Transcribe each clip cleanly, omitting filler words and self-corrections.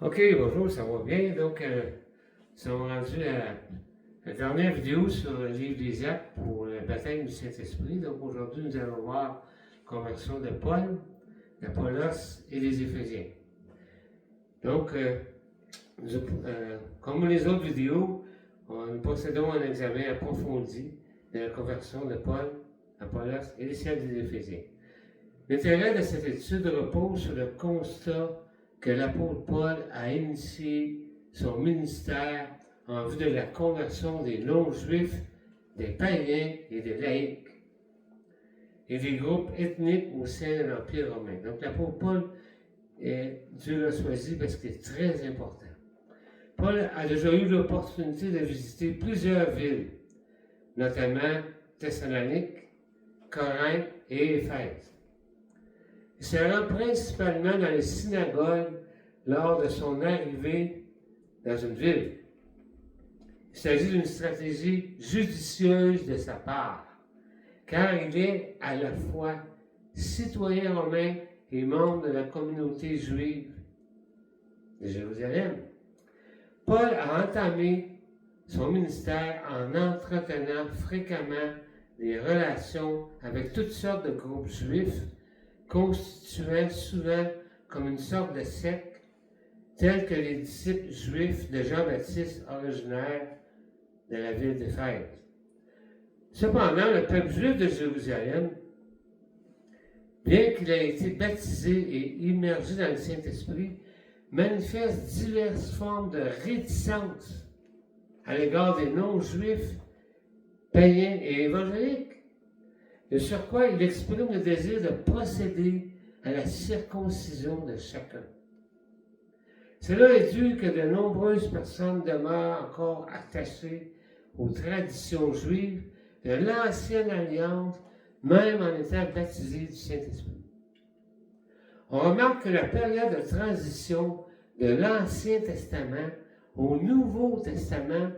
OK, bonjour, ça va bien. Donc, nous sommes rendus à la dernière vidéo sur le livre des Actes pour le baptême du Saint-Esprit. Donc, aujourd'hui, nous allons voir la conversion de Paul, d'Apollos et des Éphésiens. Donc, comme les autres vidéos, nous possédons un examen approfondi de la conversion de Paul, Apollos et celle des Éphésiens. L'intérêt de cette étude repose sur le constat que l'apôtre Paul a initié son ministère en vue de la conversion des non-juifs, des païens et des laïcs, et des groupes ethniques au sein de l'Empire romain. Donc l'apôtre Paul, Dieu l'a choisi parce qu'il est très important. Paul a déjà eu l'opportunité de visiter plusieurs villes, notamment Thessalonique, Corinthe et Éphèse. Il se rend principalement dans les synagogues lors de son arrivée dans une ville. Il s'agit d'une stratégie judicieuse de sa part, car il est à la fois citoyen romain et membre de la communauté juive de Jérusalem. Paul a entamé son ministère en entretenant fréquemment des relations avec toutes sortes de groupes juifs, constituant souvent comme une sorte de secte, tels que les disciples juifs de Jean-Baptiste originaire de la ville d'Éphèse. Cependant, le peuple juif de Jérusalem, bien qu'il ait été baptisé et immergé dans le Saint-Esprit, manifeste diverses formes de réticence à l'égard des non-juifs, païens et évangéliques. De surcroît, il exprime le désir de procéder à la circoncision de chacun. Cela est dû que de nombreuses personnes demeurent encore attachées aux traditions juives de l'ancienne alliance, même en étant baptisées du Saint-Esprit. On remarque que la période de transition de l'Ancien Testament au Nouveau Testament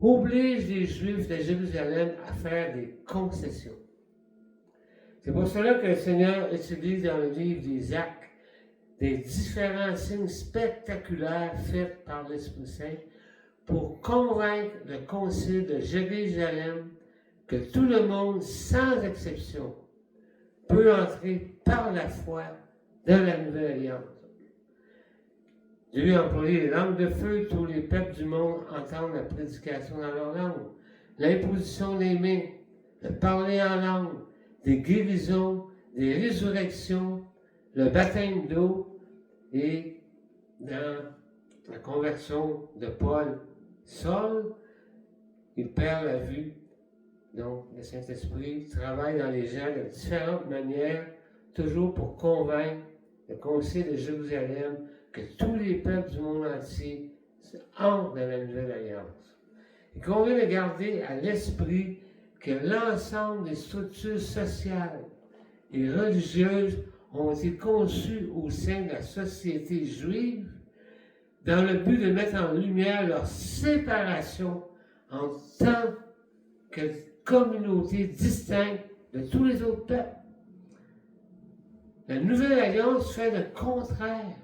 oblige les Juifs de Jérusalem à faire des concessions. C'est pour cela que le Seigneur utilise dans le livre des Actes des différents signes spectaculaires faits par l'Esprit Saint pour convaincre le Concile de Jérusalem que tout le monde, sans exception, peut entrer par la foi dans la Nouvelle Alliance. Dieu a employé les langues de feu, tous les peuples du monde entendent la prédication dans leur langue, l'imposition des mains, le parler en langue, des guérisons, des résurrections, le baptême d'eau et dans la conversion de Paul, Saul, il perd la vue. Donc, le Saint-Esprit travaille dans les gens de différentes manières, toujours pour convaincre le Concile de Jérusalem que tous les peuples du monde entier entrent dans la Nouvelle Alliance. Il convient de garder à l'esprit que l'ensemble des structures sociales et religieuses ont été conçues au sein de la société juive dans le but de mettre en lumière leur séparation en tant que communauté distincte de tous les autres peuples. La Nouvelle Alliance fait le contraire.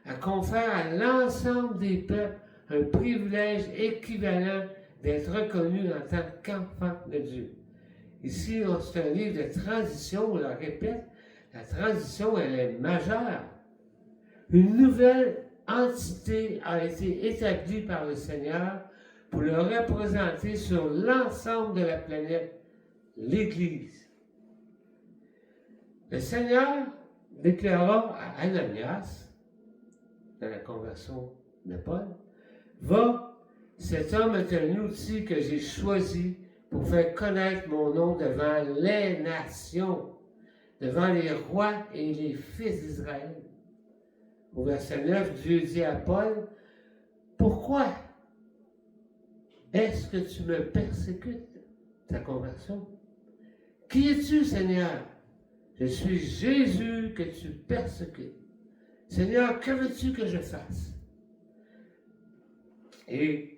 Elle confère à l'ensemble des peuples un privilège équivalent d'être reconnu en tant qu'enfant de Dieu. Ici, c'est un livre de transition, on le répète, la transition, elle est majeure. Une nouvelle entité a été établie par le Seigneur pour le représenter sur l'ensemble de la planète, l'Église. Le Seigneur déclara à Ananias, dans la conversion de Paul, « Va, cet homme est un outil que j'ai choisi pour faire connaître mon nom devant les nations, devant les rois et les fils d'Israël. » Au verset 9, Dieu dit à Paul, « Pourquoi est-ce que tu me persécutes, ta conversion? Qui es-tu, Seigneur? Je suis Jésus que tu persécutes. Seigneur, que veux-tu que je fasse? » Et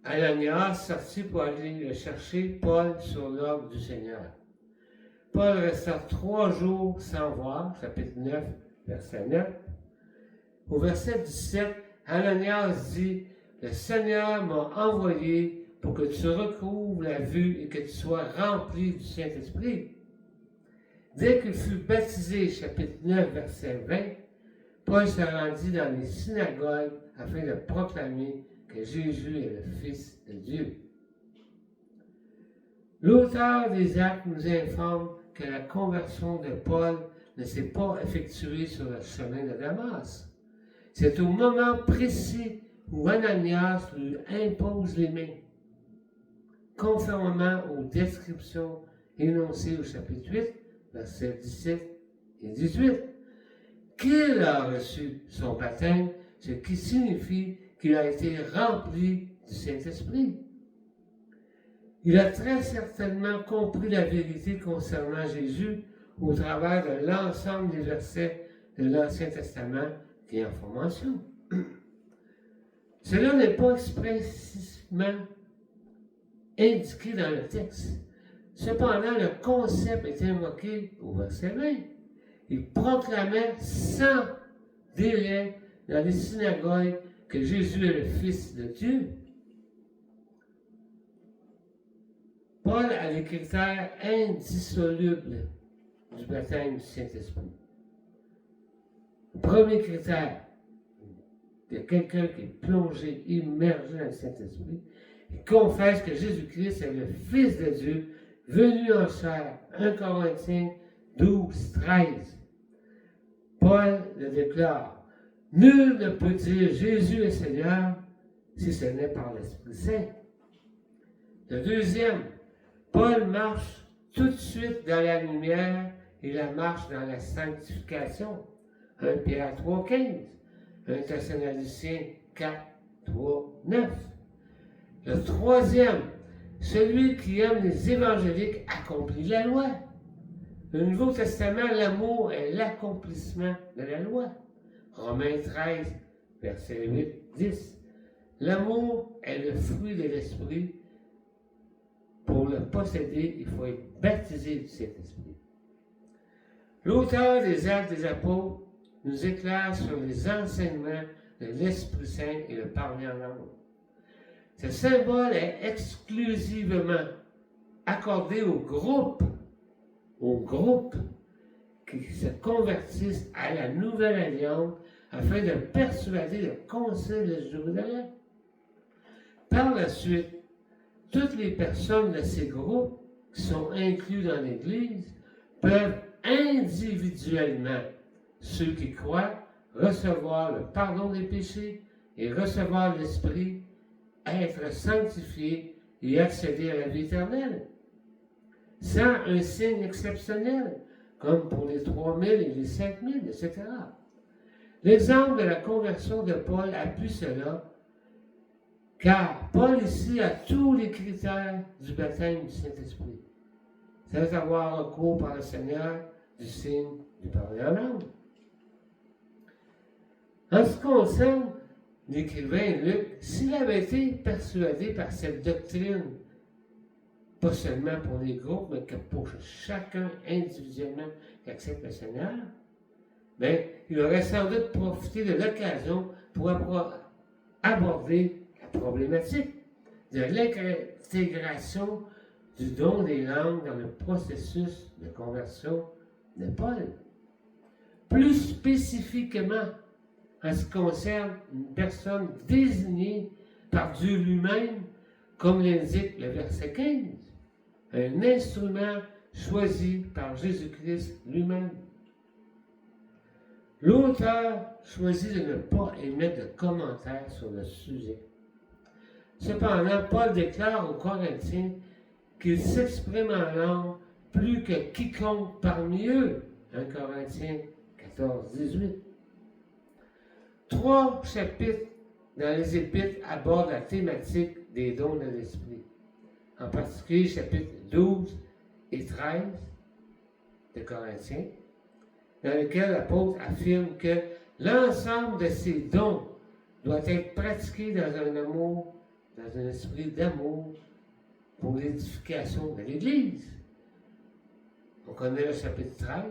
Ananias sortit pour aller chercher Paul sur l'ordre du Seigneur. Paul resta 3 jours sans voir, chapitre 9, verset 9. au verset 17, Ananias dit, « Le Seigneur m'a envoyé pour que tu recouvres la vue et que tu sois rempli du Saint-Esprit. » Dès qu'il fut baptisé, chapitre 9, verset 20, Paul se rendit dans les synagogues afin de proclamer que Jésus est le Fils de Dieu. L'auteur des Actes nous informe que la conversion de Paul ne s'est pas effectuée sur le chemin de Damas. C'est au moment précis où Ananias lui impose les mains, conformément aux descriptions énoncées au chapitre 8, versets 17 et 18, qu'il a reçu son baptême, ce qui signifie qu'il a été rempli du Saint-Esprit. Il a très certainement compris la vérité concernant Jésus au travers de l'ensemble des versets de l'Ancien Testament qui en font mention. Cela n'est pas expressément indiqué dans le texte. Cependant, le concept est invoqué au verset 20. Il proclamait sans délai dans les synagogues que Jésus est le Fils de Dieu. Paul a les critères indissolubles du baptême du Saint-Esprit. Le premier critère de quelqu'un qui est plongé, immergé dans le Saint-Esprit, il confesse que Jésus-Christ est le Fils de Dieu, venu en chair. 1 Corinthiens 12, 13. Paul le déclare, « Nul ne peut dire Jésus est Seigneur si ce n'est par l'Esprit Saint. » Le deuxième, Paul marche tout de suite dans la lumière et la marche dans la sanctification. 1 Pierre 3, 15. 1 Thessaloniciens 4, 3, 9. Le troisième, celui qui aime les évangéliques accomplit la loi. Le Nouveau Testament, l'amour est l'accomplissement de la loi. Romains 13, versets 8, 10. L'amour est le fruit de l'Esprit. Pour le posséder, il faut être baptisé du Saint-Esprit. L'auteur des Actes des Apôtres nous éclaire sur les enseignements de l'Esprit Saint et le parler en langue. Ce symbole est exclusivement accordé aux groupes qui se convertissent à la Nouvelle Alliance afin de persuader le Concile de Jérusalem. Par la suite, toutes les personnes de ces groupes qui sont inclus dans l'Église peuvent individuellement, ceux qui croient, recevoir le pardon des péchés et recevoir l'Esprit, être sanctifiés et accéder à la vie éternelle, sans un signe exceptionnel, comme pour les 3000 et les 5000, etc. L'exemple de la conversion de Paul appuie cela, car Paul ici a tous les critères du baptême du Saint-Esprit, sans avoir recours par le Seigneur du signe du parler en langue. En ce qui concerne l'écrivain Luc, s'il avait été persuadé par cette doctrine, pas seulement pour les groupes, mais que pour chacun individuellement qui accepte le Seigneur, bien, il aurait sans doute profité de l'occasion pour aborder la problématique de l'intégration du don des langues dans le processus de conversion de Paul. Plus spécifiquement, en ce qui concerne une personne désignée par Dieu lui-même, comme l'indique le verset 15, un instrument choisi par Jésus-Christ lui-même. L'auteur choisit de ne pas émettre de commentaires sur le sujet. Cependant, Paul déclare aux Corinthiens qu'il s'exprime en langue plus que quiconque parmi eux. 1 Corinthiens 14, 18. 3 chapitres dans les Épîtres abordent la thématique des dons de l'Esprit. En particulier, chapitres 12 et 13 de Corinthiens, dans lequel l'apôtre affirme que l'ensemble de ces dons doit être pratiqué dans un esprit d'amour pour l'édification de l'Église. On connaît le chapitre 13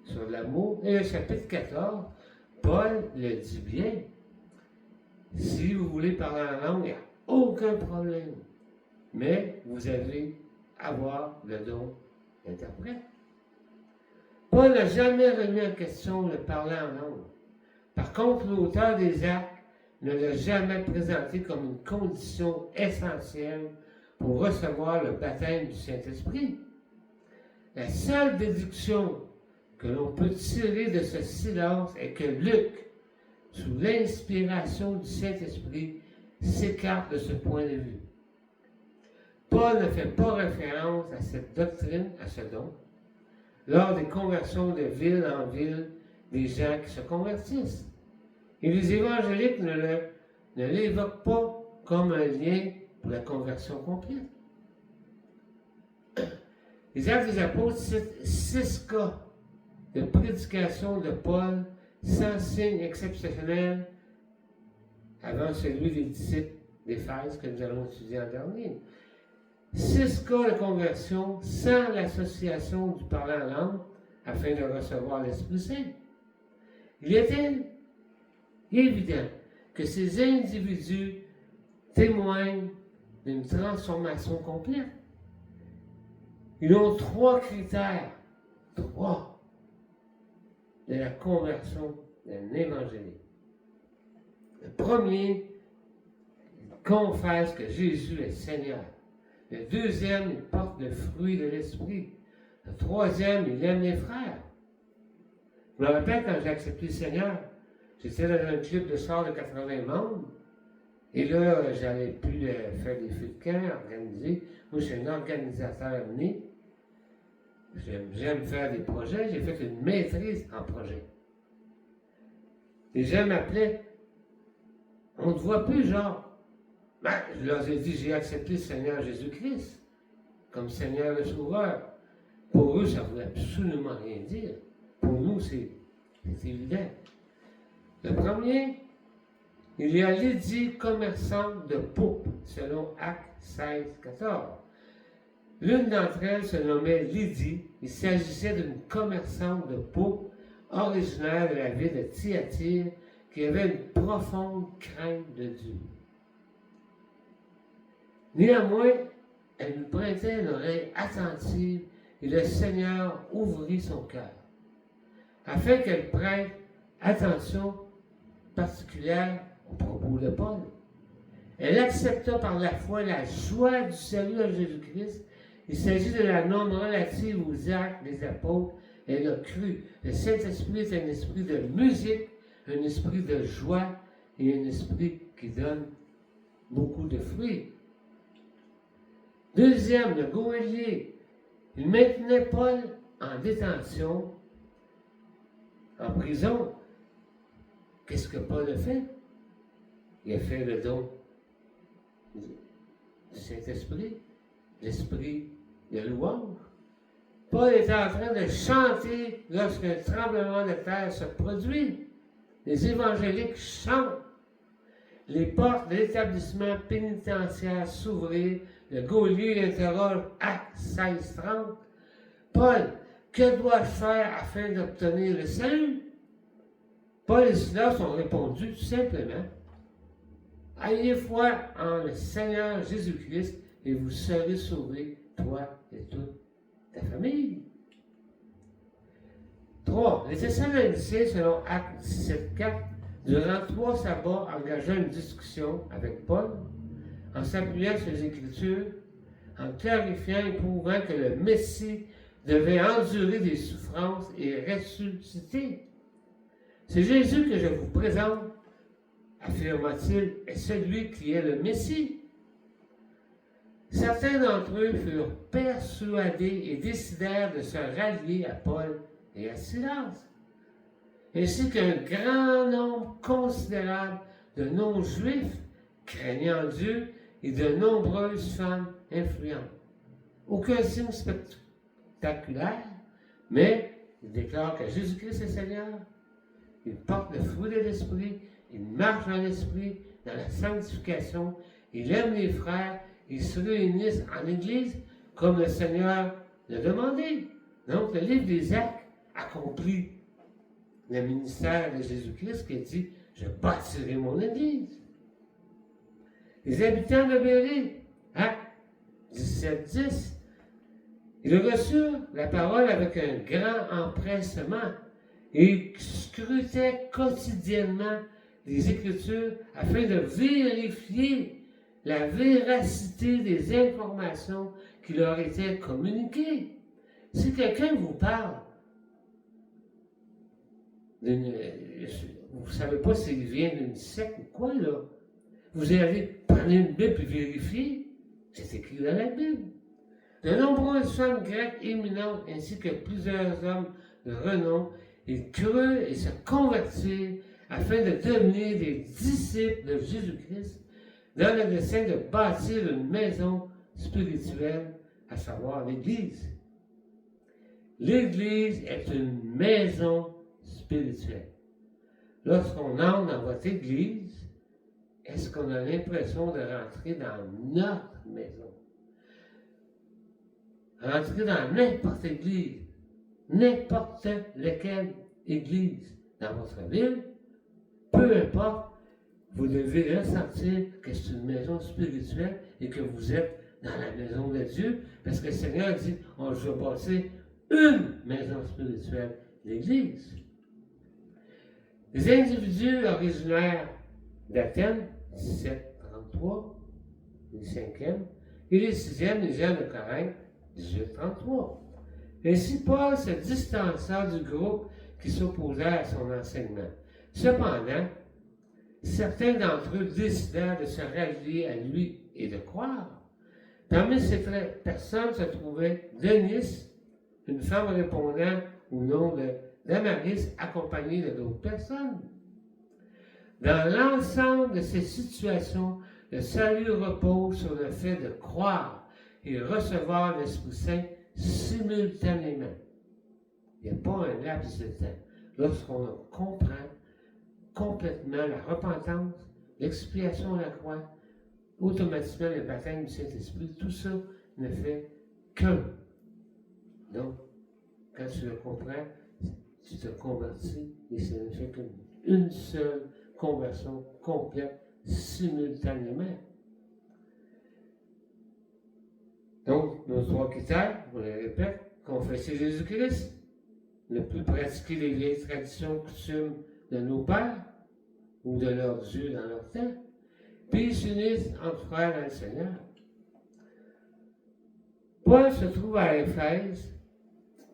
sur l'amour et le chapitre 14 Paul le dit bien. Si vous voulez parler en langue, il n'y a aucun problème. Mais vous allez avoir le don d'interprète. Paul n'a jamais remis en question le parler en langue. Par contre, l'auteur des Actes ne l'a jamais présenté comme une condition essentielle pour recevoir le baptême du Saint-Esprit. La seule déduction que l'on peut tirer de ce silence est que Luc, sous l'inspiration du Saint-Esprit, s'écarte de ce point de vue. Paul ne fait pas référence à cette doctrine, à ce don, lors des conversions de ville en ville des gens qui se convertissent. Et les évangéliques ne l'évoquent pas comme un lien pour la conversion complète. Les Actes des Apôtres citent 6 cas de prédication de Paul sans signe exceptionnel avant celui des disciples d'Éphèse que nous allons étudier en dernier. 6 cas de conversion sans l'association du parler en langue afin de recevoir l'Esprit Saint. Il était évident que ces individus témoignent d'une transformation complète. Ils ont 3 critères, 3, de la conversion d'un évangélique. Le premier, il confesse que Jésus est Seigneur. Le deuxième, il porte le fruit de l'Esprit. Le troisième, il aime les frères. Je me rappelle quand j'ai accepté le Seigneur, j'étais dans un club de chars de 80 membres. Et là, j'avais pu faire des feux de camp, organiser. Moi, je suis un organisateur né. J'aime faire des projets. J'ai fait une maîtrise en projet. Les gens m'appelaient. On ne te voit plus, genre. Ben, je leur ai dit, j'ai accepté le Seigneur Jésus-Christ comme Seigneur et Sauveur. Pour eux, ça ne voulait absolument rien dire. Pour nous, c'est évident. Le premier, il y a Lydie, commerçante de pourpre, selon Actes 16, 14. L'une d'entre elles se nommait Lydie. Il s'agissait d'une commerçante de pourpre originaire de la ville de Thyatire qui avait une profonde crainte de Dieu. Néanmoins, elle nous prêtait une oreille attentive et le Seigneur ouvrit son cœur, afin qu'elle prête attention particulière aux propos de Paul. Elle accepta par la foi la joie du salut en Jésus-Christ. Il s'agit de la norme relative aux actes des apôtres. Elle a cru. Le Saint-Esprit est un esprit de musique, un esprit de joie et un esprit qui donne beaucoup de fruits. Deuxième, le goélier. Il maintenait Paul en détention, en prison. Qu'est-ce que Paul a fait? Il a fait le don du Saint-Esprit, l'esprit de louange. Paul était en train de chanter lorsqu'un tremblement de terre se produit. Les évangéliques chantent. Les portes de l'établissement pénitentiaire s'ouvrirent. Le geôlier interroge Actes 16:30. Paul, que dois-je faire afin d'obtenir le salut? Paul et Silas ont répondu tout simplement, ayez foi en le Seigneur Jésus-Christ et vous serez sauvés, toi et toute ta famille. 3. Les Thessaloniciens, selon Actes 17:4, durant 3 sabbats, engagea une discussion avec Paul en s'appuyant sur les Écritures, en clarifiant et prouvant que le Messie devait endurer des souffrances et ressusciter. C'est Jésus que je vous présente, affirma-t-il, est celui qui est le Messie. Certains d'entre eux furent persuadés et décidèrent de se rallier à Paul et à Silas, ainsi qu'un grand nombre considérable de non-juifs craignant Dieu et de nombreuses femmes influentes. Aucun signe spectaculaire, mais il déclare que Jésus-Christ est Seigneur. Il porte le fruit de l'Esprit, il marche dans l'Esprit, dans la sanctification, il aime les frères, ils se réunissent en Église comme le Seigneur l'a demandé. Donc, le livre des Actes accomplit le ministère de Jésus-Christ qui a dit « Je bâtirai mon Église ». Les habitants de Béry, Actes 17-10, ils reçurent la parole avec un grand empressement et scrutaient quotidiennement les Écritures afin de vérifier la véracité des informations qui leur étaient communiquées. Si quelqu'un vous parle, vous ne savez pas s'il vient d'une secte ou quoi, là. Vous allez prendre une Bible et vérifier. C'est écrit dans la Bible. De nombreuses femmes grecques éminentes ainsi que plusieurs hommes de renom, ils crurent et se convertirent afin de devenir des disciples de Jésus-Christ dans le dessein de bâtir une maison spirituelle, à savoir l'Église. L'Église est une maison spirituelle. Lorsqu'on entre dans votre Église, est-ce qu'on a l'impression de rentrer dans notre maison? Rentrer dans n'importe église, n'importe laquelle église dans votre ville, peu importe, vous devez ressentir que c'est une maison spirituelle et que vous êtes dans la maison de Dieu, parce que le Seigneur dit, on va bâtir une maison spirituelle, l'Église. Les individus originaires d'Athènes, 1733, les 5e, et les 6e, les gens de Corinthe, 1833. Ainsi, Paul se distança du groupe qui s'opposait à son enseignement. Cependant, certains d'entre eux décidèrent de se rallier à lui et de croire. Parmi ces personnes se trouvait Denis, une femme répondant au nom de Damaris, accompagnée de d'autres personnes. Dans l'ensemble de ces situations, le salut repose sur le fait de croire et recevoir l'Esprit Saint simultanément. Il n'y a pas un laps de temps. Lorsqu'on comprend complètement la repentance, l'expiation de la croix, automatiquement le baptême du Saint-Esprit, tout ça ne fait qu'un. Donc, quand tu le comprends, tu te convertis et ça ne fait qu'une seule conversion complète simultanément. Donc, nos trois critères, on les répète, confesser Jésus-Christ, ne plus pratiquer les vieilles traditions, coutumes de nos pères ou de leurs dieux dans leur temps, puis ils s'unissent entre frères dans le Seigneur. Paul se trouve à Éphèse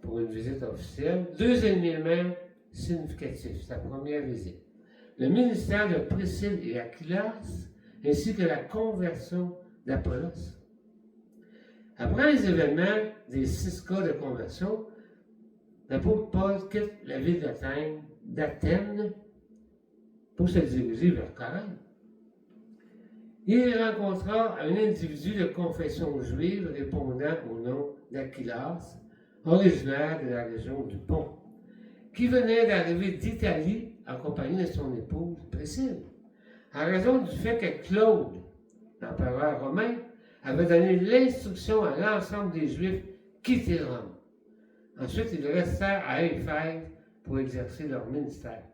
pour une visite officielle, deux événements significatifs, sa première visite. Le ministère de Priscille et Aquilas, ainsi que la conversion d'Apollos. Après les événements des 6 cas de conversion, l'apôtre Paul quitte la ville d'Athènes pour se diriger vers Corinthe. Il rencontra un individu de confession juive répondant au nom d'Aquilas, originaire de la région du Pont, qui venait d'arriver d'Italie accompagné de son épouse Priscille, en raison du fait que Claude, l'empereur romain, avait donné l'instruction à l'ensemble des Juifs quitter Rome. Ensuite, ils restèrent à Éphèse pour exercer leur ministère.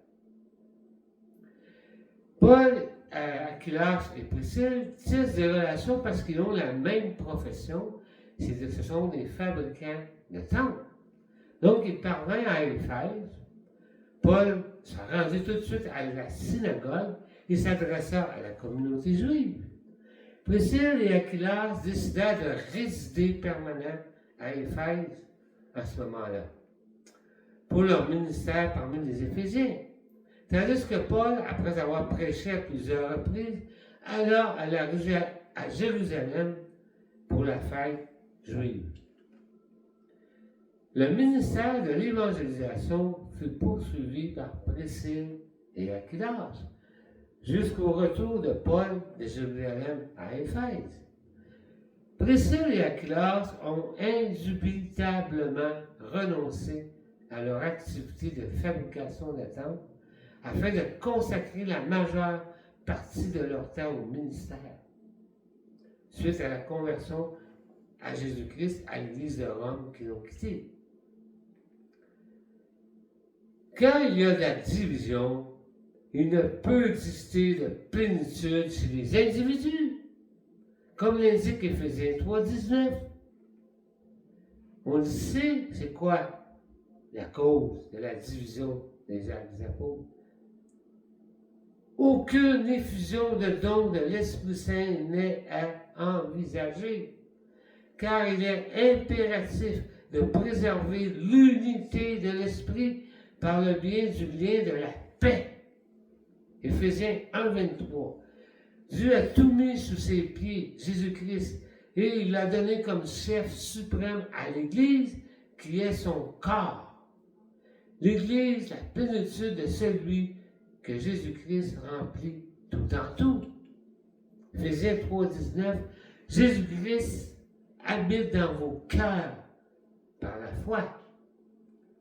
Paul, Aquilas et Priscille tissent des relations parce qu'ils ont la même profession, ce sont des fabricants de temples. Donc, il parvint à Éphèse. Paul se rendit tout de suite à la synagogue et s'adressa à la communauté juive. Priscille et Aquilas décidèrent de résider permanent à Éphèse à ce moment-là, pour leur ministère parmi les Éphésiens. Tandis que Paul, après avoir prêché à plusieurs reprises, alla à Jérusalem pour la fête juive. Le ministère de l'évangélisation fut poursuivi par Priscille et Aquilas, jusqu'au retour de Paul de Jérusalem à Éphèse. Priscille et Aquilas ont indubitablement renoncé à leur activité de fabrication de temples afin de consacrer la majeure partie de leur temps au ministère. Suite à la conversion à Jésus-Christ à l'Église de Rome qu'ils ont quittée. Quand il y a de la division, il ne peut exister de plénitude chez les individus, comme l'indique Éphésiens 3,19. On le sait, c'est quoi la cause de la division des actes des apôtres? Aucune effusion de dons de l'Esprit Saint n'est à envisager, car il est impératif de préserver l'unité de l'Esprit par le biais du lien de la paix. Éphésiens 1,23. Dieu a tout mis sous ses pieds, Jésus-Christ, et il l'a donné comme chef suprême à l'Église, qui est son corps. L'Église, la plénitude de celui que Jésus-Christ remplit tout en tout. Éphésiens 3,19. Jésus-Christ habite dans vos cœurs par la foi,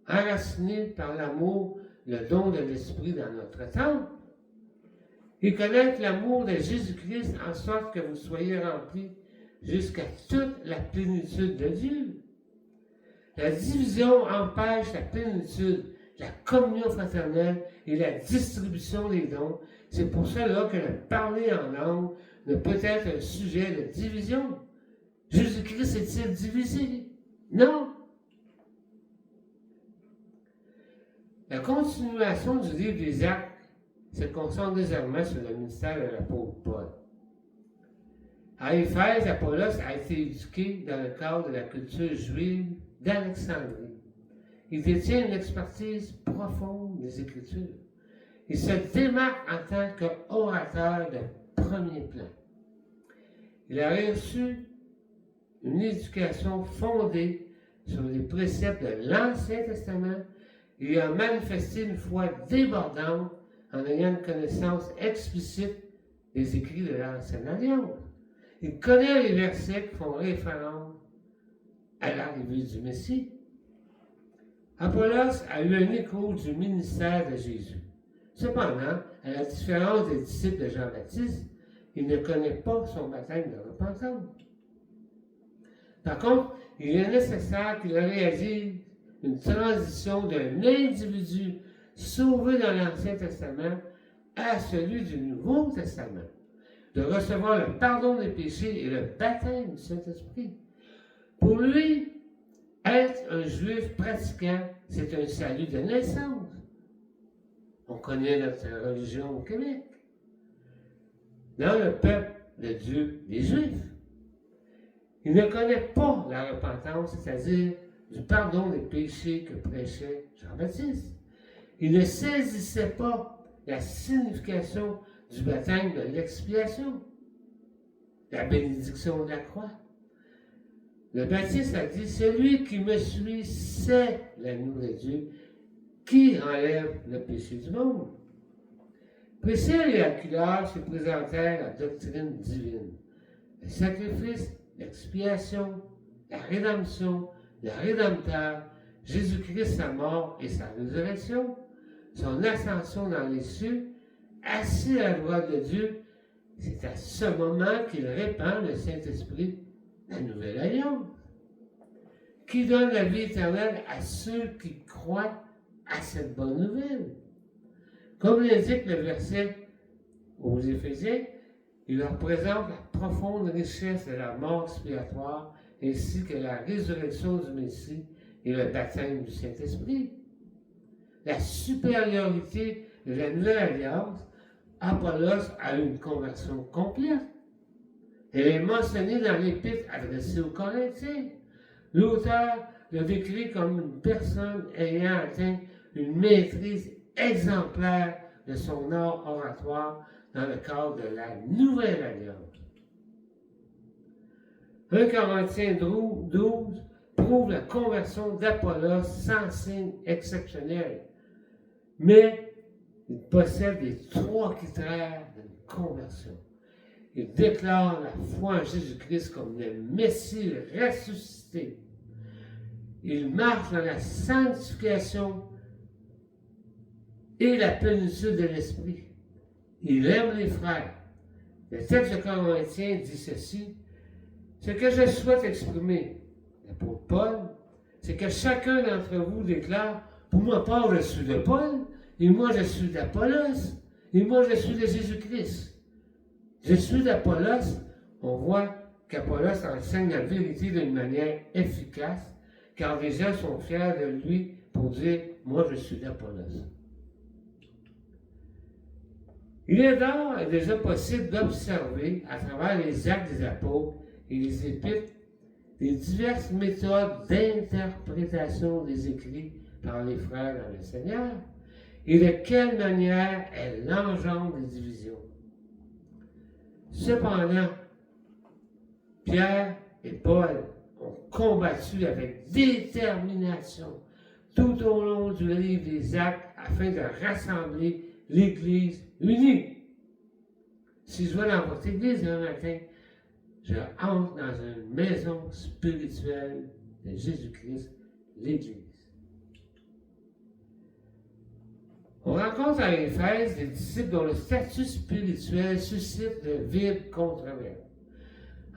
enraciné par l'amour, le don de l'Esprit dans notre temple. Et connaître l'amour de Jésus-Christ en sorte que vous soyez remplis jusqu'à toute la plénitude de Dieu. La division empêche la plénitude, la communion fraternelle et la distribution des dons. C'est pour cela que le parler en langue ne peut être un sujet de division. Jésus-Christ est-il divisé? Non. La continuation du livre des Actes se concentre désormais sur le ministère de l'apôtre Paul. À Éphèse, Apollos a été éduqué dans le cadre de la culture juive d'Alexandrie. Il détient une expertise profonde des Écritures. Il se démarque en tant qu'orateur de premier plan. Il a reçu une éducation fondée sur les préceptes de l'Ancien Testament et a manifesté une foi débordante en ayant une connaissance explicite des écrits de l'Ancienne Alliance. Il connaît les versets qui font référence à l'arrivée du Messie. Apollos a eu un écho du ministère de Jésus. Cependant, à la différence des disciples de Jean-Baptiste, il ne connaît pas son baptême de repentance. Par contre, il est nécessaire qu'il réalise une transition d'un individu sauvé dans l'Ancien Testament à celui du Nouveau Testament, de recevoir le pardon des péchés et le baptême du Saint-Esprit. Pour lui, être un juif pratiquant, c'est un salut de naissance. On connaît notre religion au Québec. Dans le peuple de Dieu, les Juifs, il ne connaît pas la repentance, c'est-à-dire du pardon des péchés que prêchait Jean-Baptiste. Il ne saisissait pas la signification du baptême de l'expiation, la bénédiction de la croix. Le Baptiste a dit, celui qui me suit, c'est l'agneau de Dieu qui enlève le péché du monde. Priscille et Aquila se présentèrent la doctrine divine, le sacrifice, l'expiation, la rédemption, le Rédempteur, Jésus-Christ, sa mort et sa résurrection, son ascension dans les cieux, assis à la droite de Dieu. C'est à ce moment qu'il répand le Saint-Esprit, la nouvelle alliance, qui donne la vie éternelle à ceux qui croient à cette bonne nouvelle. Comme l'indique le verset aux Éphésiens, il leur présente la profonde richesse de la mort expiatoire ainsi que la résurrection du Messie et le baptême du Saint-Esprit. La supériorité de la nouvelle alliance, Apollos a eu une conversion complète. Elle est mentionnée dans l'épître adressée aux Corinthiens. L'auteur le décrit comme une personne ayant atteint une maîtrise exemplaire de son art oratoire dans le cadre de la nouvelle alliance. 1 Corinthiens 12 prouve la conversion d'Apollos sans signe exceptionnel, mais il possède les trois critères d'une conversion. Il déclare la foi en Jésus-Christ comme le Messie ressuscité. Il marche dans la sanctification et la plénitude de l'Esprit. Il aime les frères. Le texte de Corinthiens dit ceci. Ce que je souhaite exprimer, l'apôtre Paul, c'est que chacun d'entre vous déclare pour moi, Paul, je suis de Paul, et moi, je suis d'Apollos, et moi, je suis de Jésus-Christ. Je suis d'Apollos, on voit qu'Apollos enseigne la vérité d'une manière efficace, car les gens sont fiers de lui pour dire « moi, je suis d'Apollos ». Il est donc déjà possible d'observer, à travers les actes des apôtres et les épîtres, les diverses méthodes d'interprétation des écrits par les frères dans le Seigneur et de quelle manière elles engendrent des divisions. Cependant, Pierre et Paul ont combattu avec détermination tout au long du livre des Actes afin de rassembler l'Église unie. Si je vais dans votre Église un matin, je entre dans une maison spirituelle de Jésus-Christ, l'Église. On rencontre à Éphèse des disciples dont le statut spirituel suscite de vives controverses.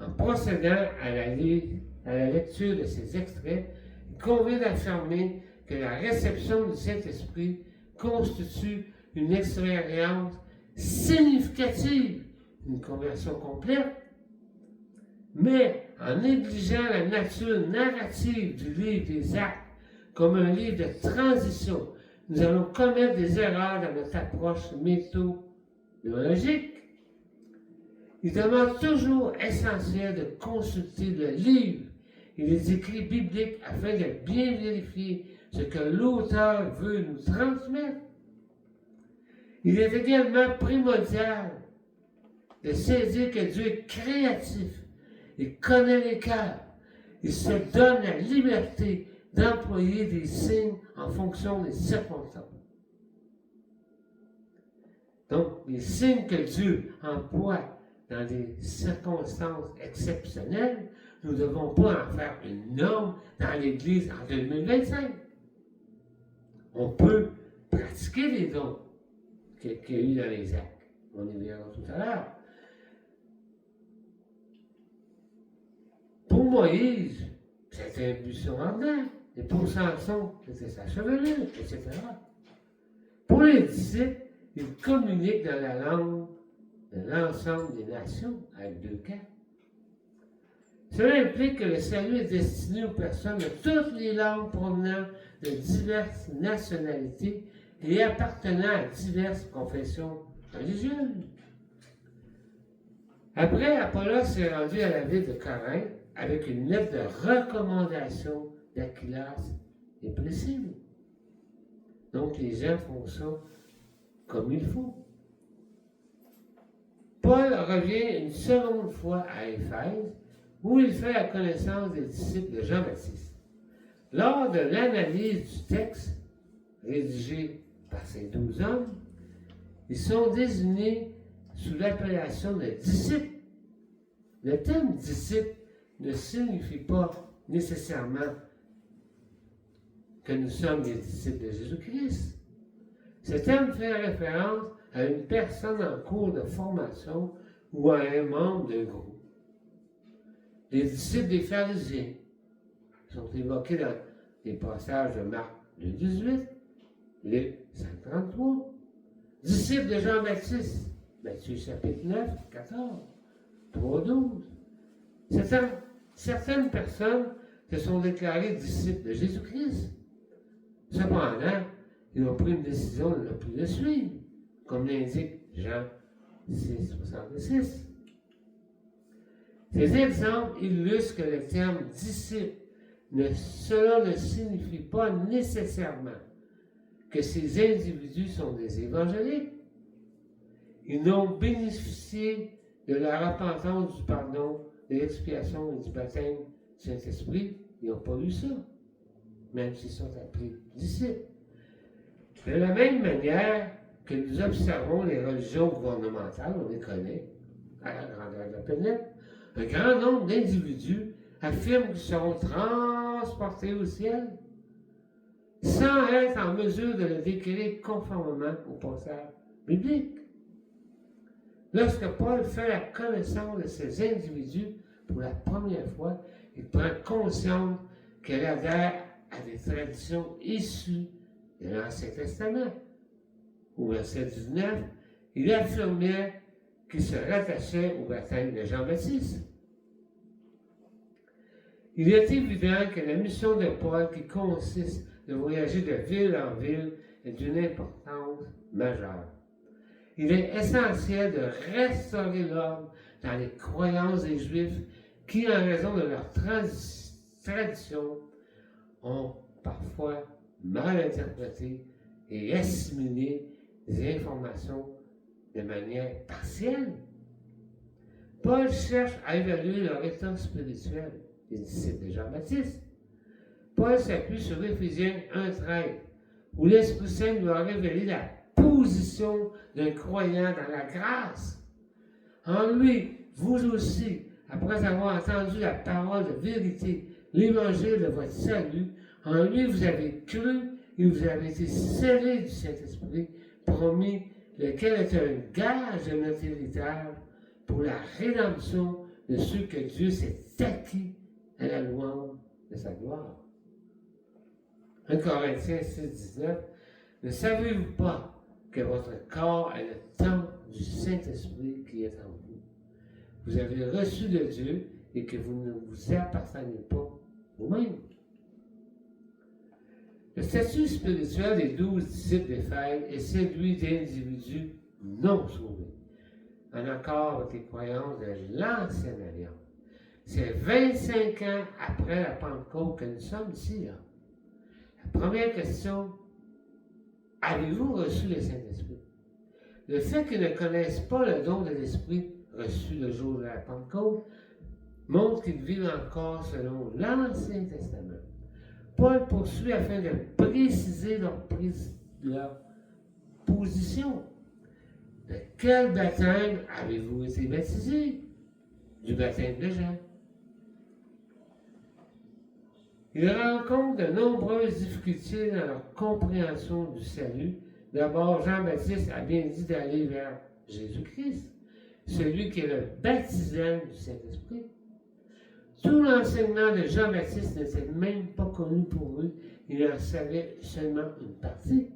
En procédant à la lecture de ces extraits, il convient d'affirmer que la réception du Saint-Esprit constitue une expérience significative, une conversion complète, mais en négligeant la nature narrative du livre des Actes comme un livre de transition, nous allons commettre des erreurs dans notre approche méthodologique. Il demeure toujours essentiel de consulter le livre et les écrits bibliques afin de bien vérifier ce que l'auteur veut nous transmettre. Il est également primordial de saisir que Dieu est créatif et connaît les cœurs. Il se donne la liberté d'employer des signes en fonction des circonstances. Donc, les signes que Dieu emploie dans des circonstances exceptionnelles, nous ne devons pas en faire une norme dans l'Église en 2025. On peut pratiquer les dons qu'il y a eu dans les actes. On y verra tout à l'heure. Pour Moïse, c'était un buisson ardent. Et pour Samson, c'était sa chevelure, etc. Pour les disciples, ils communiquent dans la langue de l'ensemble des nations, avec 2 cas. Cela implique que le salut est destiné aux personnes de toutes les langues provenant de diverses nationalités et appartenant à diverses confessions religieuses. Après, Apollos s'est rendu à la ville de Corinthe avec une lettre de recommandation d'Aquilas et Priscille. Donc, les gens font ça comme il faut. Paul revient une seconde fois à Éphèse, où il fait la connaissance des disciples de Jean-Baptiste. Lors de l'analyse du texte, rédigé par ces 12 hommes, ils sont désignés sous l'appellation de disciples. Le terme disciple ne signifie pas nécessairement que nous sommes des disciples de Jésus-Christ. Ce terme fait référence à une personne en cours de formation ou à un membre d'un groupe. Les disciples des pharisiens sont évoqués dans les passages de Marc 2,18, Luc 5,33. Disciples de Jean-Baptiste, Matthieu chapitre 9, 14, 3,12. Certaines personnes se sont déclarées disciples de Jésus-Christ. Cependant, ils ont pris une décision de ne plus le suivre, comme l'indique Jean 6, 66. Ces exemples illustrent que le terme disciple, cela ne signifie pas nécessairement que ces individus sont des évangéliques. Ils n'ont bénéficié de la repentance, du pardon, de l'expiation et du baptême du Saint-Esprit. Ils n'ont pas eu ça, même s'ils sont appelés disciples. De la même manière que nous observons les religions gouvernementales, on les connaît, à la grandeur de la planète, un grand nombre d'individus affirment qu'ils seront transportés au ciel sans être en mesure de le décrire conformément au passage biblique. Lorsque Paul fait la connaissance de ces individus pour la première fois, il prend conscience qu'elle adhère à des traditions issues de l'Ancien Testament. Au verset 19, il affirmait qu'il se rattachait au baptême de Jean-Baptiste. Il est évident que la mission de Paul, qui consiste de voyager de ville en ville, est d'une importance majeure. Il est essentiel de restaurer l'ordre dans les croyances des Juifs qui, en raison de leur tradition, ont parfois mal interprété et assimilé des informations de manière partielle. Paul cherche à évaluer leur état spirituel des disciples de Jean-Baptiste. Paul s'appuie sur Éphésiens 1,13, où l'Esprit Saint nous a révélé la position d'un croyant dans la grâce. En lui, vous aussi, après avoir entendu la parole de vérité, l'évangile de votre salut, en lui vous avez cru et vous avez été scellés du Saint-Esprit, promis, lequel est un gage de notre héritage pour la rédemption de ceux que Dieu s'est acquis à la louange de sa gloire. 1 Corinthiens 6,19. Ne savez-vous pas que votre corps est le temple du Saint-Esprit qui est en vous? Vous avez reçu de Dieu et que vous ne vous appartenez pas vous-même. Le statut spirituel des 12 disciples d'Éphèse est celui d'individus non sauvés, en accord avec les croyances de l'Ancienne Alliance. C'est 25 ans après la Pentecôte que nous sommes ici. Là. La première question, avez-vous reçu le Saint-Esprit? Le fait qu'ils ne connaissent pas le don de l'Esprit reçu le jour de la Pentecôte montre qu'ils vivent encore selon l'Ancien Testament. Paul poursuit afin de préciser leur position. De quel baptême avez-vous été baptisés? Du baptême de Jean. Ils rencontrent de nombreuses difficultés dans leur compréhension du salut. D'abord, Jean-Baptiste a bien dit d'aller vers Jésus-Christ, celui qui est le baptisant du Saint-Esprit. Tout l'enseignement de Jean-Baptiste n'était même pas connu pour eux, il en savait seulement une partie.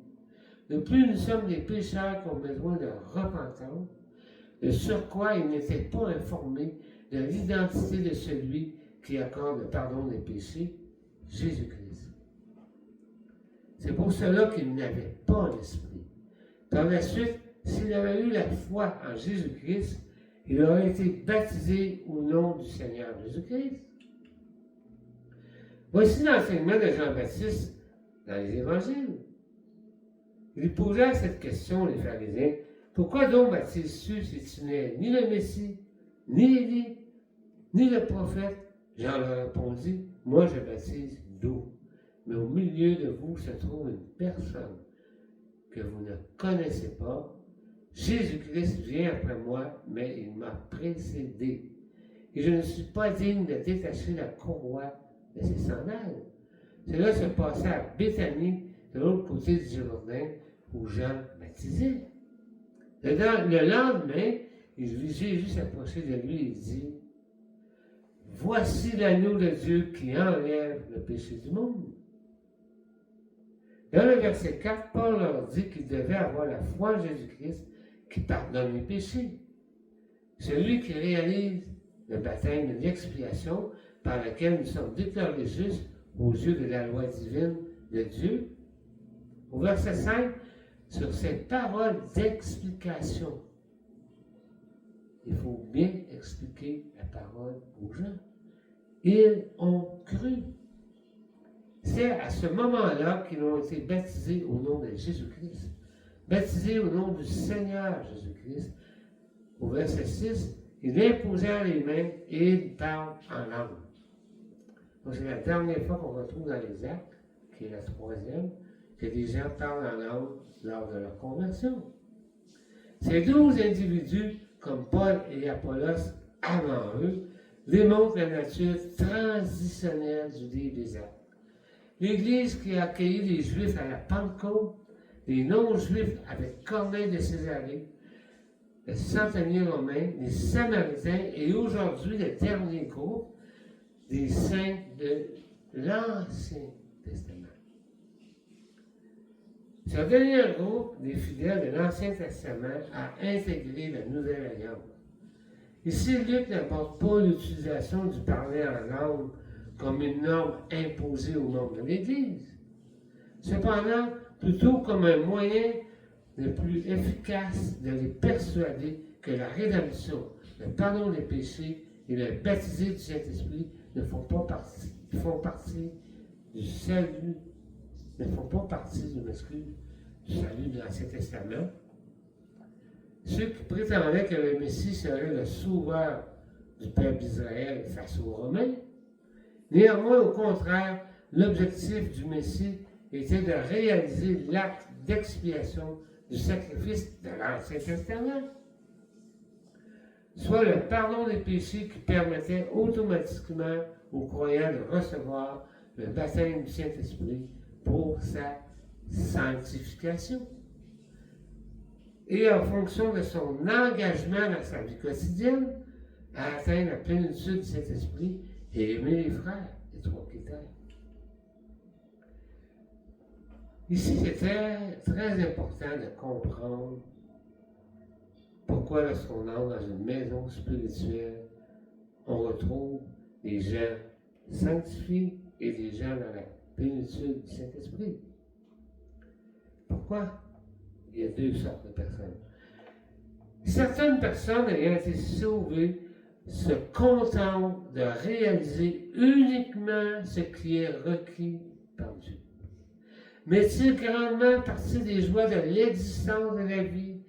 De plus, nous sommes des pécheurs qui ont besoin de repentance. De surcroît, ils n'étaient pas informés de l'identité de celui qui accorde le pardon des péchés, Jésus-Christ. C'est pour cela qu'ils n'avaient pas l'Esprit. Par la suite, s'il avait eu la foi en Jésus-Christ, il aurait été baptisé au nom du Seigneur Jésus-Christ. Voici l'enseignement de Jean-Baptiste dans les Évangiles. Il posait cette question, les pharisiens, pourquoi donc baptises-tu si tu n'es ni le Messie, ni Élie, ni le prophète? Jean leur répondit, moi je baptise d'eau, mais au milieu de vous se trouve une personne que vous ne connaissez pas. Jésus-Christ vient après moi, mais il m'a précédé. Et je ne suis pas digne de détacher la courroie de ses sandales. Cela se passait à Béthanie, de l'autre côté du Jourdain, où Jean baptisait. Le lendemain, il vit Jésus s'approcher de lui et dit, voici l'agneau de Dieu qui enlève le péché du monde. Dans le verset 4, Paul leur dit qu'ils devaient avoir la foi en Jésus-Christ qui pardonne les péchés. Celui qui réalise le baptême de l'expiation par lequel nous sommes déclarés justes aux yeux de la loi divine de Dieu. Au verset 5, sur cette parole d'explication, il faut bien expliquer la parole aux gens. Ils ont cru. C'est à ce moment-là qu'ils ont été baptisés au nom de Jésus-Christ. Baptisés au nom du Seigneur Jésus-Christ. Au verset 6, ils imposèrent les mains et ils parlent en langue. Donc c'est la dernière fois qu'on retrouve dans les Actes, qui est la troisième, que des gens parlent en langue lors de leur conversion. Ces 12 individus, comme Paul et Apollos avant eux, démontrent la nature transitionnelle du livre des Actes. L'Église qui a accueilli les Juifs à la Pentecôte, les non-Juifs avec Corneille de Césarée, le centenier romain, les Samaritains et aujourd'hui le dernier groupe des saints de l'Ancien Testament. Ce dernier groupe des fidèles de l'Ancien Testament a intégré la Nouvelle Alliance. Ici, Luc n'apporte pas l'utilisation du parler en langue comme une norme imposée au membre de l'Église. Cependant, plutôt comme un moyen le plus efficace de les persuader que la rédemption, le pardon des péchés et le baptisé du Saint-Esprit ne font partie du salut de l'Ancien Testament. Ceux qui prétendaient que le Messie serait le sauveur du peuple d'Israël face aux Romains. Néanmoins, au contraire, l'objectif du Messie était de réaliser l'acte d'expiation du sacrifice de l'Ancien Testament, soit le pardon des péchés qui permettait automatiquement aux croyants de recevoir le baptême du Saint-Esprit pour sa sanctification. Et en fonction de son engagement dans sa vie quotidienne, à atteindre la plénitude du Saint-Esprit et aimer les frères, les trois critères. Ici, c'était très important de comprendre pourquoi lorsqu'on entre dans une maison spirituelle, on retrouve des gens sanctifiés et des gens dans la plénitude du Saint-Esprit. Pourquoi? Il y a deux sortes de personnes. Certaines personnes ayant été sauvées se contentent de réaliser uniquement ce qui est requis par Dieu. Mais tire grandement partie des joies de l'existence de la vie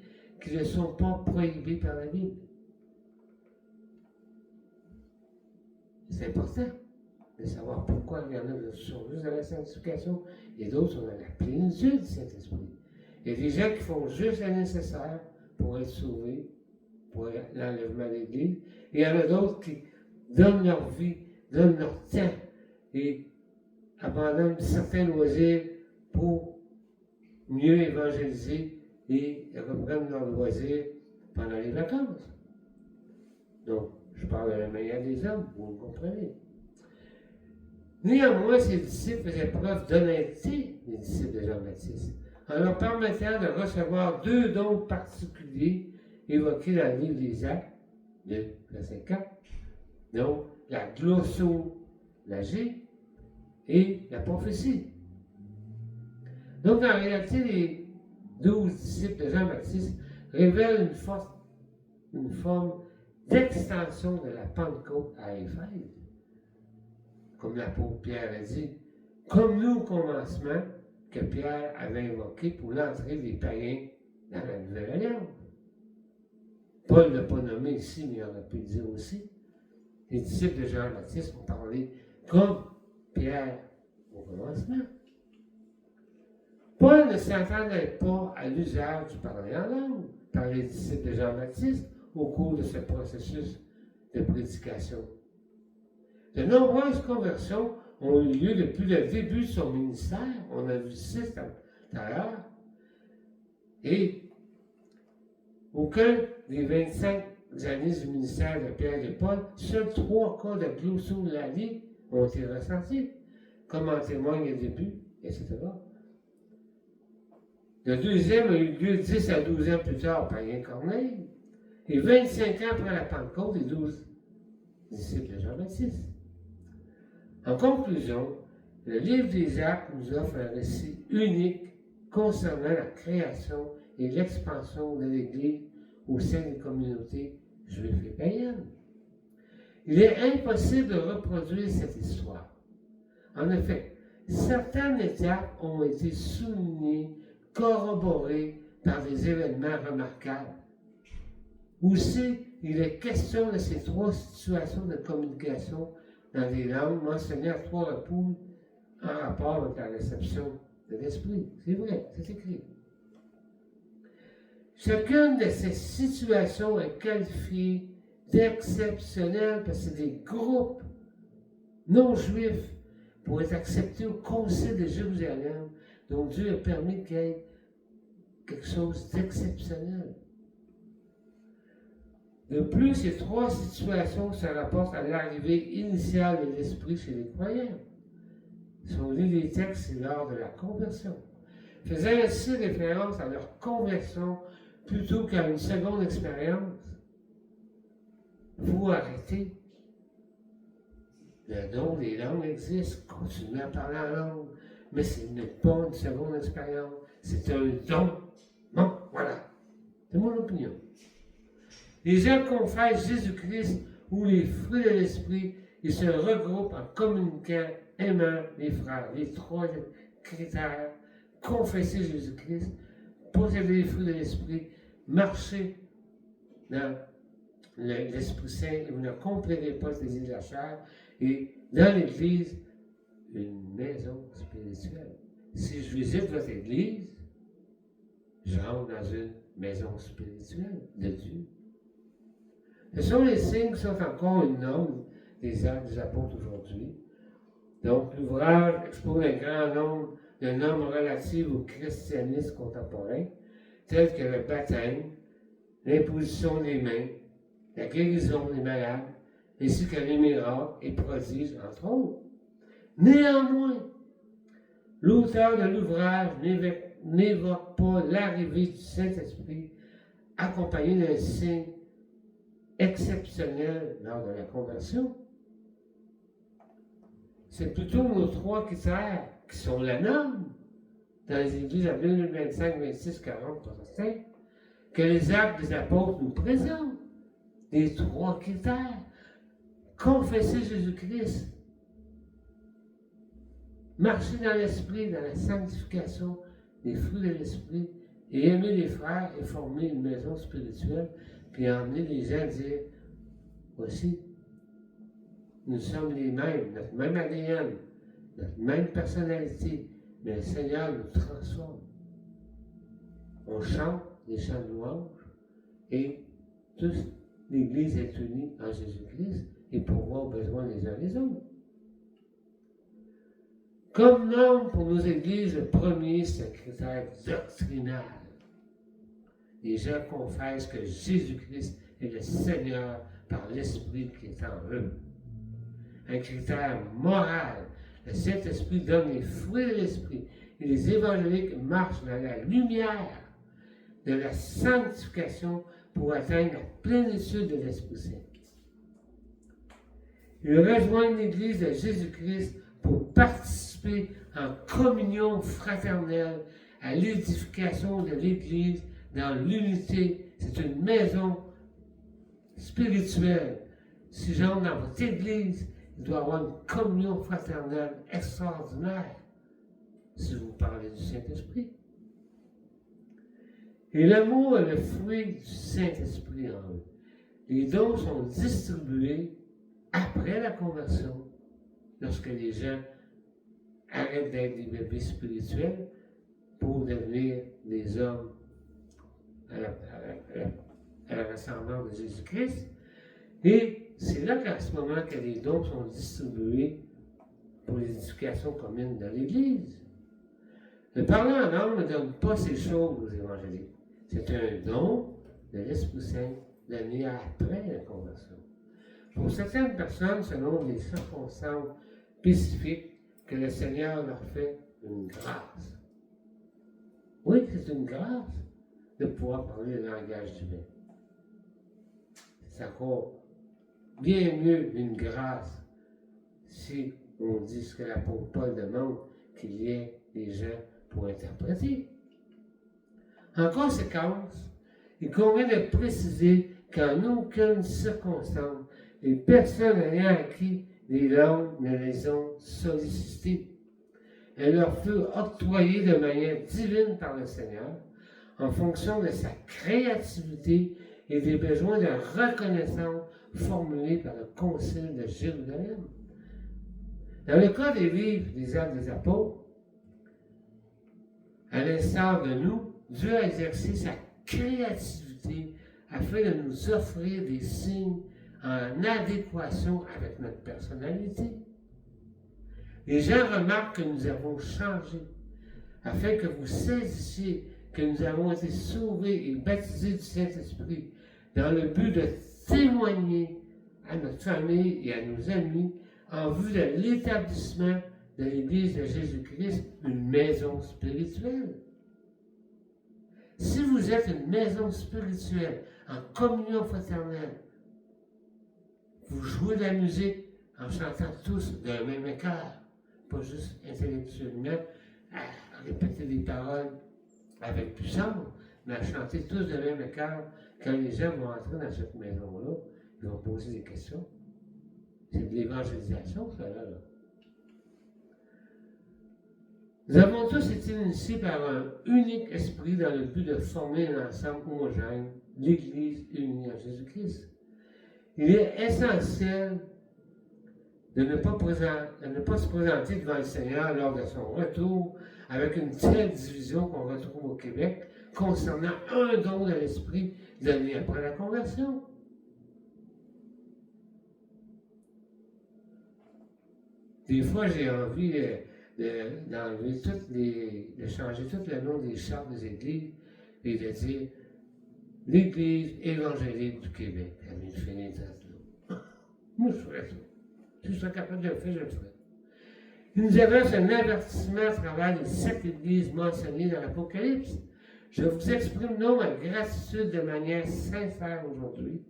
qui ne sont pas prohibées par la Bible. C'est important de savoir pourquoi il y en a qui sont juste dans la sanctification et d'autres sont dans la plénitude du Saint-Esprit. Il y a des gens qui font juste le nécessaire pour être sauvés, pour l'enlèvement de l'Église. Et il y en a d'autres qui donnent leur vie, donnent leur temps et abandonnent certains loisirs pour mieux évangéliser et reprendre leurs loisirs pendant les vacances. Donc, je parle de la manière des hommes, vous me comprenez. Néanmoins, ces disciples faisaient preuve d'honnêteté, les disciples de Jean-Baptiste, en leur permettant de recevoir deux dons particuliers évoqués dans le livre des Actes, de verset 4, donc la glossolagie et la prophétie. Donc, en réalité, les 12 disciples de Jean-Baptiste révèlent une forme d'extension de la Pentecôte à Éphèse. Comme l'apôtre Pierre a dit, comme nous au commencement que Pierre avait invoqué pour l'entrée des païens dans la Nouvelle Alliance. Paul ne l'a pas nommé ici, mais il aurait pu le dire aussi. Les disciples de Jean-Baptiste ont parlé comme Pierre au commencement. Paul ne s'attendait pas à l'usage du parler en langue par les disciples de Jean-Baptiste au cours de ce processus de prédication. De nombreuses conversions ont eu lieu depuis le début de son ministère. On a vu 6 tout à l'heure. Et aucun des 25 années du ministère de Pierre et Paul, seuls 3 cas de glossolalie ont été ressentis, comme en témoigne le début, etc. Le deuxième a eu lieu 10 à 12 ans plus tard par Païen Corneille, et 25 ans après la Pentecôte, les 12 disciples de Jean-Baptiste. En conclusion, le livre des Actes nous offre un récit unique concernant la création et l'expansion de l'Église au sein des communautés juives et païennes. Il est impossible de reproduire cette histoire. En effet, certaines étapes ont été soulignées, corroborées par des événements remarquables. Aussi, il est question de ces 3 situations de communication dans les langues mentionnées à 3 reprises en rapport avec la réception de l'Esprit. C'est vrai, c'est écrit. Chacune de ces situations est qualifiée d'exceptionnelle parce que c'est des groupes non juifs pour être acceptés au Concile de Jérusalem, dont Dieu a permis qu'il y ait quelque chose d'exceptionnel. De plus, ces 3 situations se rapportent à l'arrivée initiale de l'Esprit chez les croyants. Si on lit les textes, c'est lors de la conversion. faisant ainsi référence à leur conversion plutôt qu'à une seconde expérience. Vous arrêtez. Le don des langues existe, continuez à parler en langue, mais ce n'est pas une seconde expérience, c'est un don. Bon, voilà. C'est mon opinion. Les gens confessent Jésus-Christ ou les fruits de l'Esprit, ils se regroupent en communiquant, aimant les frères. Les trois critères: confesser Jésus-Christ, posséder les fruits de l'Esprit, marcher dans l'Esprit Saint, et vous ne complétez pas ce désir de la chair, et dans l'Église, une maison spirituelle. Si je visite votre Église, je rentre dans une maison spirituelle de Dieu. Ce sont les signes qui sont encore une norme des actes des apôtres aujourd'hui. Donc, l'ouvrage expose un grand nombre de normes relatives au christianisme contemporain, telles que le baptême, l'imposition des mains, la guérison des malades, ainsi que les miracles et prodiges, entre autres. Néanmoins, l'auteur de l'ouvrage n'évoque pas l'arrivée du Saint-Esprit accompagné d'un signe exceptionnel lors de la conversion. C'est plutôt nos trois critères qui sont la norme dans les églises à 2025, 26, 40, 35, que les actes des apôtres nous présentent. Les trois critères. Confesser Jésus-Christ, marcher dans l'Esprit, dans la sanctification des fruits de l'Esprit, et aimer les frères et former une maison spirituelle, puis emmener les gens à dire aussi, nous sommes les mêmes, notre même ADN, notre même personnalité, mais le Seigneur nous transforme. On chante des chants de louange et tous l'Église est unie en Jésus-Christ et pour avoir besoin les uns des autres. Comme norme pour nos églises, le premier, c'est un critère doctrinal. Les gens confessent que Jésus-Christ est le Seigneur par l'Esprit qui est en eux. Un critère moral. Le Saint-Esprit donne les fruits de l'Esprit et les évangéliques marchent dans la lumière de la sanctification pour atteindre la plénitude de l'Esprit Saint. Ils rejoignent l'Église de Jésus-Christ pour participer en communion fraternelle à l'édification de l'Église dans l'unité. C'est une maison spirituelle. Si j'entre dans votre Église, il doit y avoir une communion fraternelle extraordinaire si vous parlez du Saint-Esprit. Et l'amour est le fruit du Saint-Esprit en eux. Les dons sont distribués après la conversion, lorsque les gens arrêtent d'être des bébés spirituels pour devenir des hommes à la ressemblance de Jésus-Christ. Et c'est là qu'à ce moment que les dons sont distribués pour l'édification commune de l'Église. Le parler en langue ne donne pas ces choses aux évangéliques. C'est un don de l'Esprit Saint donné après la conversion. Pour certaines personnes, selon les circonstances spécifiques, que le Seigneur leur fait une grâce. Oui, c'est une grâce de pouvoir parler le langage humain. C'est encore bien mieux une grâce si on dit ce que l'apôtre Paul demande, qu'il y ait des gens pour interpréter. En conséquence, il convient de préciser qu'en aucune circonstance, les personnes ayant acquis des langues ne les ont sollicitées. Elles leur furent octroyées de manière divine par le Seigneur, en fonction de sa créativité et des besoins de reconnaissance formulés par le Concile de Jérusalem. Dans le cas des livres des Actes des Apôtres, à l'instar de nous, Dieu a exercé sa créativité afin de nous offrir des signes en adéquation avec notre personnalité. Les gens remarquent que nous avons changé, afin que vous saisissiez que nous avons été sauvés et baptisés du Saint-Esprit dans le but de témoigner à notre famille et à nos amis en vue de l'établissement de l'Église de Jésus-Christ, une maison spirituelle. Si vous êtes une maison spirituelle, en communion fraternelle, vous jouez de la musique en chantant tous d'un même écart, pas juste intellectuellement, à répéter des paroles avec puissance, mais à chanter tous d'un même écart. Quand les gens vont entrer dans cette maison-là, ils vont poser des questions. C'est de l'évangélisation, ça, là. Nous avons tous été initiés par un unique esprit dans le but de former un ensemble homogène, l'Église unie en Jésus-Christ. Il est essentiel de ne pas se présenter devant le Seigneur lors de son retour avec une telle division qu'on retrouve au Québec concernant un don de l'Esprit donné après la conversion. Des fois, j'ai envie de changer tout le nom des chartes des églises et de dire l'Église évangélique du Québec. Elle est finie là. Moi, je ferais ça. Si je serais capable de le faire, je le ferais. Il nous adresse un avertissement à travers les 7 églises mentionnées dans l'Apocalypse. Je vous exprime non ma gratitude de manière sincère aujourd'hui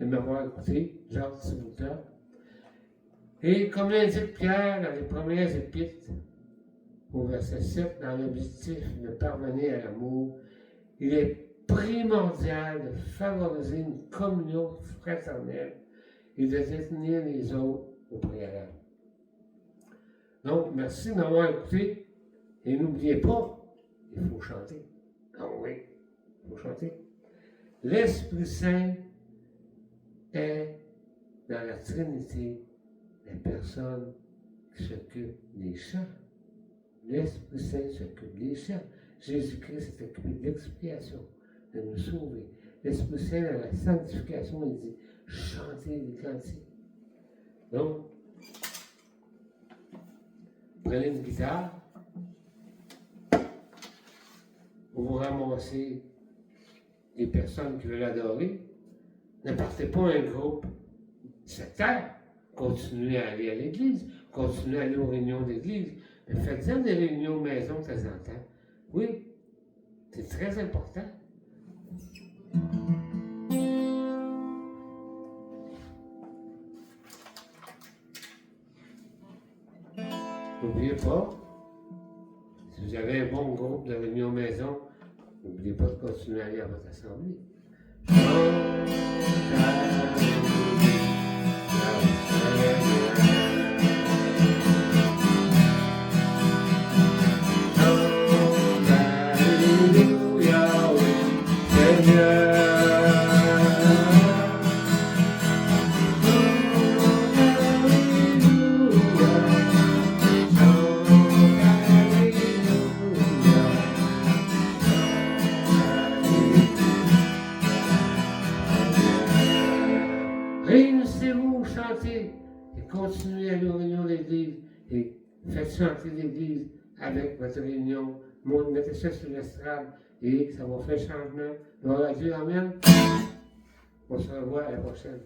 de m'avoir écouté, Jacques Thibautin. Et comme l'indique Pierre dans les premières épîtres, au verset 7, dans l'objectif de parvenir à l'amour, il est primordial de favoriser une communion fraternelle et de détenir les autres au préalable. Donc, merci de m'avoir écouté. Et n'oubliez pas, il faut chanter. Ah oui, il faut chanter. L'Esprit Saint est dans la Trinité la personne qui s'occupe des chants. L'Esprit Saint s'occupe des chants. Jésus-Christ s'est occupé de l'expiation, de nous sauver. L'Esprit Saint, dans la sanctification, il dit chantez des cantiques. Donc, prenez une guitare, vous ramassez des personnes qui veulent adorer. Ne partez pas un groupe sectaire. Continuez à aller à l'église, continuez à aller aux réunions d'église, mais faites-en des réunions maison de temps en temps. Oui, c'est très important. N'oubliez pas, si vous avez un bon groupe de réunion maison, n'oubliez pas de continuer à aller à votre assemblée. Réunissez-vous, chantez et continuez à aller aux réunions d'église et faites chanter l'église avec votre réunion. Mettez ça sur l'estrade et ça va faire changement. Gloire à Dieu, amen. On se revoit à la prochaine.